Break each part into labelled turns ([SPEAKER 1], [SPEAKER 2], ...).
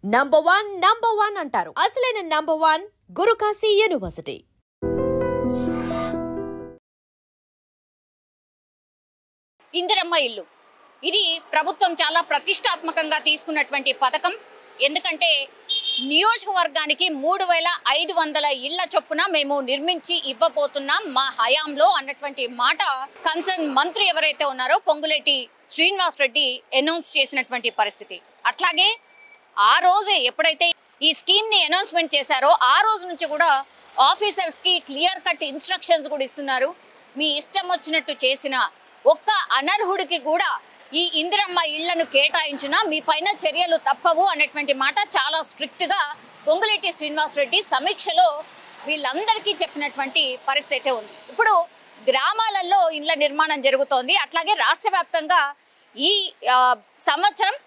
[SPEAKER 1] Number one అంటారు. అసలైన number one Gurukashi university.
[SPEAKER 2] Indiramma ఇల్లు ఇది ప్రభుత్వం చాలా ప్రతిష్టాత్మకంగా తీసుకున్నటువంటి పథకం. ఎందుకంటే నియోజకవర్గానికి 3500 ఇళ్ల చొప్పున మేము నిర్మించి ఇవ్వబోతున్నాం మా హయాంలో అన్నటువంటి మాట కన్సర్న్ మంత్రి ఎవరైతే ఉన్నారో పొంగులేటి శ్రీనివాస్ రెడ్డి అనౌన్స్ చేసినటువంటి పరిస్థితి. అట్లాగే ఆ రోజే ఎప్పుడైతే ఈ స్కీమ్ ని అనౌన్స్మెంట్ చేశారో ఆ రోజు నుంచి కూడా ఆఫీసర్స్ కి క్లియర్ కట్ ఇన్స్ట్రక్షన్స్ కూడా ఇస్తున్నారు. మీ ఇష్టం వచ్చినట్టు చేసిన ఒక్క అనర్హుడికి కూడా ఈ ఇందిరమ్మ ఇళ్లను కేటాయించిన మీ పైన చర్యలు తప్పవు అనేటువంటి మాట చాలా స్ట్రిక్ట్ గా పొంగులేటి శ్రీనివాస్ రెడ్డి సమీక్షలో వీళ్ళందరికీ చెప్పినటువంటి పరిస్థితి ఉంది. ఇప్పుడు గ్రామాలలో ఇళ్ల నిర్మాణం జరుగుతోంది. అట్లాగే రాష్ట్ర వ్యాప్తంగా ఈ సంవత్సరం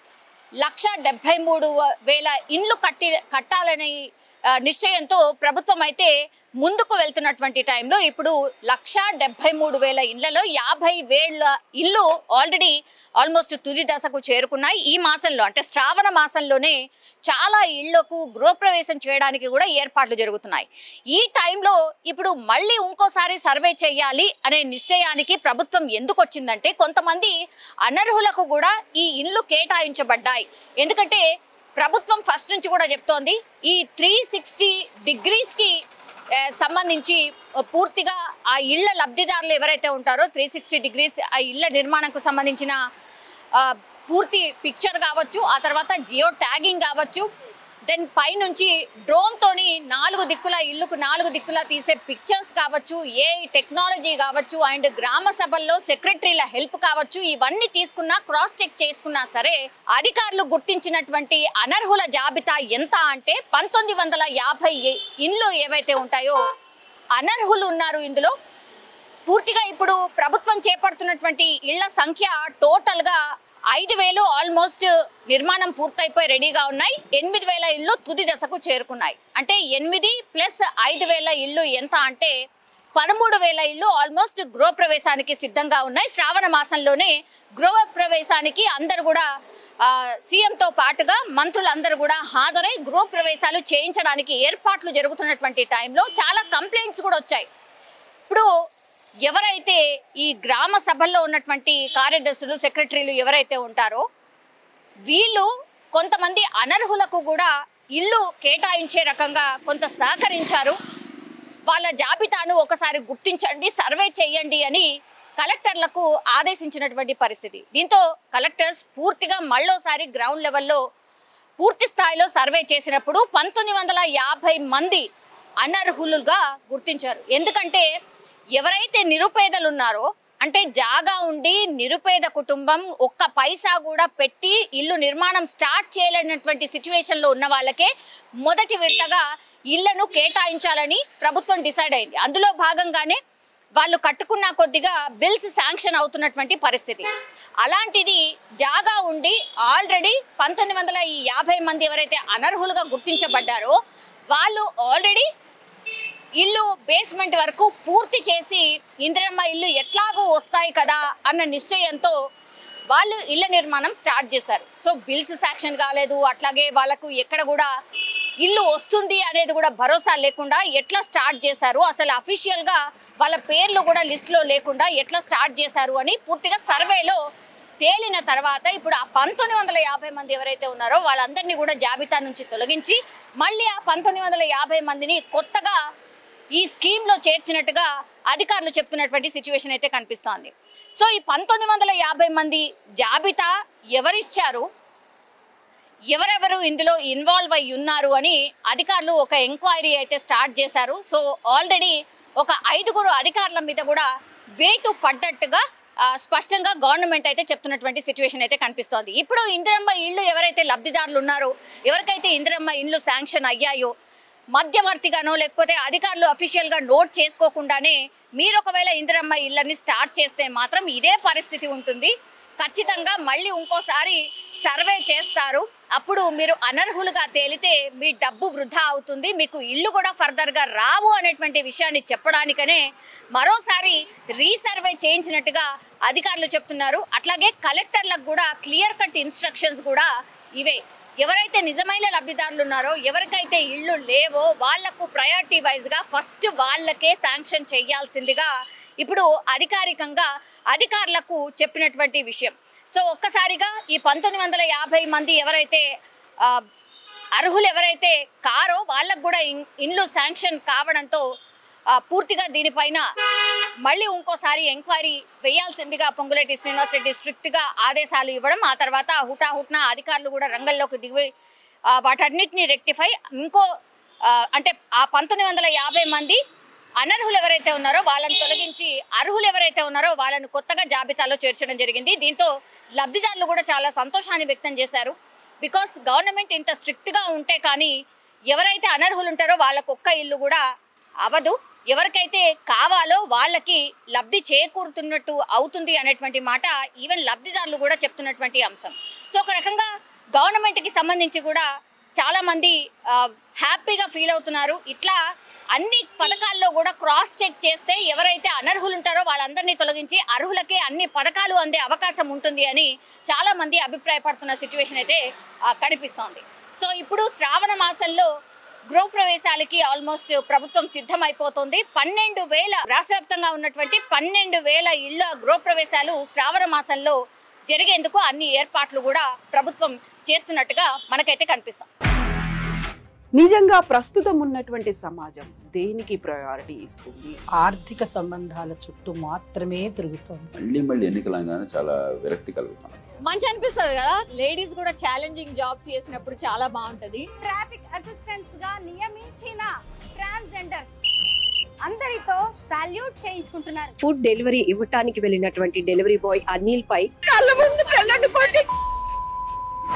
[SPEAKER 2] 1,73,000 ఇండ్లు కట్టాలని నిశ్చయంతో ప్రభుత్వం అయితే ముందుకు వెళ్తున్నటువంటి టైంలో ఇప్పుడు 1,73,000 ఇళ్లలో 50,000 ఇల్లు ఆల్రెడీ ఆల్మోస్ట్ తుది దశకు చేరుకున్నాయి. ఈ మాసంలో అంటే శ్రావణ మాసంలోనే చాలా ఇళ్లకు గృహప్రవేశం చేయడానికి కూడా ఏర్పాట్లు జరుగుతున్నాయి. ఈ టైంలో ఇప్పుడు మళ్ళీ ఇంకోసారి సర్వే చేయాలి అనే నిశ్చయానికి ప్రభుత్వం ఎందుకు వచ్చిందంటే కొంతమంది అనర్హులకు కూడా ఈ ఇల్లు కేటాయించబడ్డాయి. ఎందుకంటే ప్రభుత్వం ఫస్ట్ నుంచి కూడా చెప్తోంది ఈ 360 డిగ్రీస్కి సంబంధించి పూర్తిగా ఆ ఇళ్ల లబ్ధిదారులు ఎవరైతే ఉంటారో 360 డిగ్రీస్ ఆ ఇళ్ల నిర్మాణంకు సంబంధించిన పూర్తి పిక్చర్ కావచ్చు, ఆ తర్వాత జియో ట్యాగింగ్ కావచ్చు, దెన్ పైనుంచి డ్రోన్ తోని 4 దిక్కుల ఇల్లుకు 4 దిక్కుల తీసే పిక్చర్స్ కావచ్చు, ఏ టెక్నాలజీ కావచ్చు, అండ్ గ్రామ సభల్లో సెక్రటరీల హెల్ప్ కావచ్చు, ఇవన్నీ తీసుకున్నా క్రాస్ చెక్ చేసుకున్నా సరే అధికారులు గుర్తించినటువంటి అనర్హుల జాబితా ఎంత అంటే 1950 ఇండ్లు ఏవైతే ఉంటాయో అనర్హులు ఉన్నారు ఇందులో. పూర్తిగా ఇప్పుడు ప్రభుత్వం చేపడుతున్నటువంటి ఇళ్ల సంఖ్య టోటల్గా 5,000 ఆల్మోస్ట్ నిర్మాణం పూర్తయిపోయి రెడీగా ఉన్నాయి. 8,000 ఇళ్ళు తుది దశకు చేరుకున్నాయి. అంటే 8 ప్లస్ 5,000 ఇళ్ళు ఎంత అంటే 13,000 ఇళ్ళు ఆల్మోస్ట్ గృహప్రవేశానికి సిద్ధంగా ఉన్నాయి. శ్రావణ మాసంలోనే గృహప్రవేశానికి అందరు కూడా సీఎంతో పాటుగా మంత్రులందరూ కూడా హాజరై గృహప్రవేశాలు చేయించడానికి ఏర్పాట్లు జరుగుతున్నటువంటి టైంలో చాలా కంప్లైంట్స్ కూడా వచ్చాయి. ఇప్పుడు ఎవరైతే ఈ గ్రామ సభల్లో ఉన్నటువంటి కార్యదర్శులు సెక్రటరీలు ఎవరైతే ఉంటారో వీళ్ళు కొంతమంది అనర్హులకు కూడా ఇల్లు కేటాయించే రకంగా కొంత సహకరించారు. వాళ్ళ జాబితాను ఒకసారి గుర్తించండి, సర్వే చేయండి అని కలెక్టర్లకు ఆదేశించినటువంటి పరిస్థితి. దీంతో కలెక్టర్స్ పూర్తిగా మళ్ళోసారి గ్రౌండ్ లెవెల్లో పూర్తి స్థాయిలో సర్వే చేసినప్పుడు 1950 మంది అనర్హులుగా గుర్తించారు. ఎందుకంటే ఎవరైతే నిరుపేదలు ఉన్నారో అంటే జాగా ఉండి నిరుపేద కుటుంబం ఒక్క పైసా కూడా పెట్టి ఇల్లు నిర్మాణం స్టార్ట్ చేయలేనటువంటి సిచ్యువేషన్లో ఉన్న వాళ్ళకే మొదటి విడతగా ఇళ్లను కేటాయించాలని ప్రభుత్వం డిసైడ్ అయింది. అందులో భాగంగానే వాళ్ళు కట్టుకున్న కొద్దిగా బిల్స్ శాంక్షన్ అవుతున్నటువంటి పరిస్థితి. అలాంటిది జాగా ఉండి ఆల్రెడీ 1950 మంది ఎవరైతే అనర్హులుగా గుర్తించబడ్డారో వాళ్ళు ఆల్రెడీ ఇల్లు బేస్మెంట్ వరకు పూర్తి చేసి ఇందిరమ్మ ఇల్లు ఎట్లాగూ వస్తాయి కదా అన్న నిశ్చయంతో వాళ్ళు ఇళ్ల నిర్మాణం స్టార్ట్ చేశారు. సో బిల్స్ శాంక్షన్ కాలేదు, అట్లాగే వాళ్ళకు ఎక్కడ కూడా ఇల్లు వస్తుంది అనేది కూడా భరోసా లేకుండా ఎట్లా స్టార్ట్ చేశారు, అసలు అఫీషియల్గా వాళ్ళ పేర్లు కూడా లిస్టులో లేకుండా ఎట్లా స్టార్ట్ చేశారు అని పూర్తిగా సర్వేలో తేలిన తర్వాత ఇప్పుడు ఆ 1950 మంది ఎవరైతే ఉన్నారో వాళ్ళందరినీ కూడా జాబితా నుంచి తొలగించి మళ్ళీ ఆ 1950 మందిని కొత్తగా ఈ స్కీమ్లో చేర్చినట్టుగా అధికారులు చెప్తున్నటువంటి సిచ్యువేషన్ అయితే కనిపిస్తోంది. సో ఈ 1950 మంది జాబితా ఎవరిచ్చారు, ఎవరెవరు ఇందులో ఇన్వాల్వ్ అయ్యి ఉన్నారు అని అధికారులు ఒక ఎంక్వైరీ అయితే స్టార్ట్ చేశారు. సో ఆల్రెడీ ఒక 5 అధికారుల మీద కూడా వేటు పడ్డట్టుగా స్పష్టంగా గవర్నమెంట్ అయితే చెప్తున్నటువంటి సిచ్యువేషన్ అయితే కనిపిస్తోంది. ఇప్పుడు ఇందిరమ్మ ఇళ్ళు ఎవరైతే లబ్ధిదారులు ఉన్నారో, ఎవరికైతే ఇందిరమ్మ ఇళ్ళు శాంక్షన్ అయ్యాయో, మధ్యవర్తిగానో లేకపోతే అధికారులు అఫీషియల్గా నోట్ చేసుకోకుండానే మీరు ఒకవేళ ఇందిరమ్మ ఇళ్ళని స్టార్ట్ చేస్తే మాత్రం ఇదే పరిస్థితి ఉంటుంది. ఖచ్చితంగా మళ్ళీ ఇంకోసారి సర్వే చేస్తారు. అప్పుడు మీరు అనర్హులుగా తేలితే మీ డబ్బు వృధా అవుతుంది, మీకు ఇల్లు కూడా ఫర్దర్గా రావు అనేటువంటి విషయాన్ని చెప్పడానికనే మరోసారి రీసర్వే చేయించినట్టుగా అధికారులు చెప్తున్నారు. అట్లాగే కలెక్టర్లకు కూడా క్లియర్ కట్ ఇన్స్ట్రక్షన్స్ కూడా ఇవే. ఎవరైతే నిజమైన లబ్ధిదారులు ఉన్నారో, ఎవరికైతే ఇళ్ళు లేవో వాళ్లకు ప్రయారిటీ వైజ్గా ఫస్ట్ వాళ్ళకే శాంక్షన్ చేయాల్సిందిగా ఇప్పుడు అధికారికంగా అధికారులకు చెప్పినటువంటి విషయం. సో ఒక్కసారిగా ఈ 1950 మంది ఎవరైతే అర్హులు ఎవరైతే కారో వాళ్ళకు కూడా ఇండ్లు శాంక్షన్ కావడంతో పూర్తిగా దీనిపైన మళ్ళీ ఇంకోసారి ఎంక్వైరీ వేయాల్సిందిగా పొంగులేటి శ్రీనివాసరెడ్డి స్ట్రిక్ట్గా ఆదేశాలు ఇవ్వడం, ఆ తర్వాత హుటాహుట్న అధికారులు కూడా రంగంలోకి దిగి వాటన్నిటిని రెక్టిఫై అంటే ఆ 1950 మంది అనర్హులు ఎవరైతే ఉన్నారో వాళ్ళని తొలగించి అర్హులు ఎవరైతే ఉన్నారో వాళ్ళను కొత్తగా జాబితాలో చేర్చడం జరిగింది. దీంతో లబ్ధిదారులు కూడా చాలా సంతోషాన్ని వ్యక్తం చేశారు. బికాస్ గవర్నమెంట్ ఇంత స్ట్రిక్ట్గా ఉంటే కానీ ఎవరైతే అనర్హులు ఉంటారో వాళ్ళకు ఒక్క ఇల్లు కూడా అవదు, ఎవరికైతే కావాలో వాళ్ళకి లబ్ధి చేకూరుతున్నట్టు అవుతుంది అనేటువంటి మాట ఈవెన్ లబ్ధిదారులు కూడా చెప్తున్నటువంటి అంశం. సో ఒక రకంగా గవర్నమెంట్కి సంబంధించి కూడా చాలామంది హ్యాపీగా ఫీల్ అవుతున్నారు. ఇట్లా అన్ని పథకాల్లో కూడా క్రాస్ చెక్ చేస్తే ఎవరైతే అనర్హులు ఉంటారో వాళ్ళందరినీ తొలగించి అర్హులకే అన్ని పథకాలు అందే అవకాశం ఉంటుంది అని చాలామంది అభిప్రాయపడుతున్న సిచ్యువేషన్ అయితే కనిపిస్తోంది. సో ఇప్పుడు శ్రావణ మాసంలో గృహప్రవేశాలకి ఆల్మోస్ట్ ప్రభుత్వం సిద్ధమైపోతుంది. 12,000 రాష్ట్ర వ్యాప్తంగా ఉన్నటువంటి 12,000 ఇళ్ల గృహప్రవేశాలు శ్రావణ మాసంలో జరిగేందుకు అన్ని ఏర్పాట్లు కూడా ప్రభుత్వం చేస్తున్నట్టుగా మనకైతే కనిపిస్తుంది.
[SPEAKER 3] నిజంగా ప్రస్తుతం ఉన్నటువంటి సమాజం దేనికి ప్రయారిటీ ఇస్తుంది?
[SPEAKER 4] ఆర్థిక సంబంధాల చుట్టూ మాత్రమే తిరుగుతుంది.
[SPEAKER 5] మళ్ళీ ఎన్నికలంగానే చాలా విరక్తి కలుగుతాం.
[SPEAKER 2] మంచి అనిపిస్తుంది కదా, లేడీస్ కూడా ఛాలెంజింగ్ జాబ్స్ చేసినప్పుడు చాలా బాగుంటది.
[SPEAKER 6] ట్రాఫిక్ అసిస్టెంట్స్ గా నియమించిన ట్రాన్స్జెండర్స్ అందరితో సాల్యూట్ చేయించుకుంటున్నారు.
[SPEAKER 7] ఫుడ్ డెలివరీ ఇవ్వటానికి వెళ్ళినటువంటి డెలివరీ బాయ్ అనిల్ పై కళ్ళ ముందు పెళ్ళండి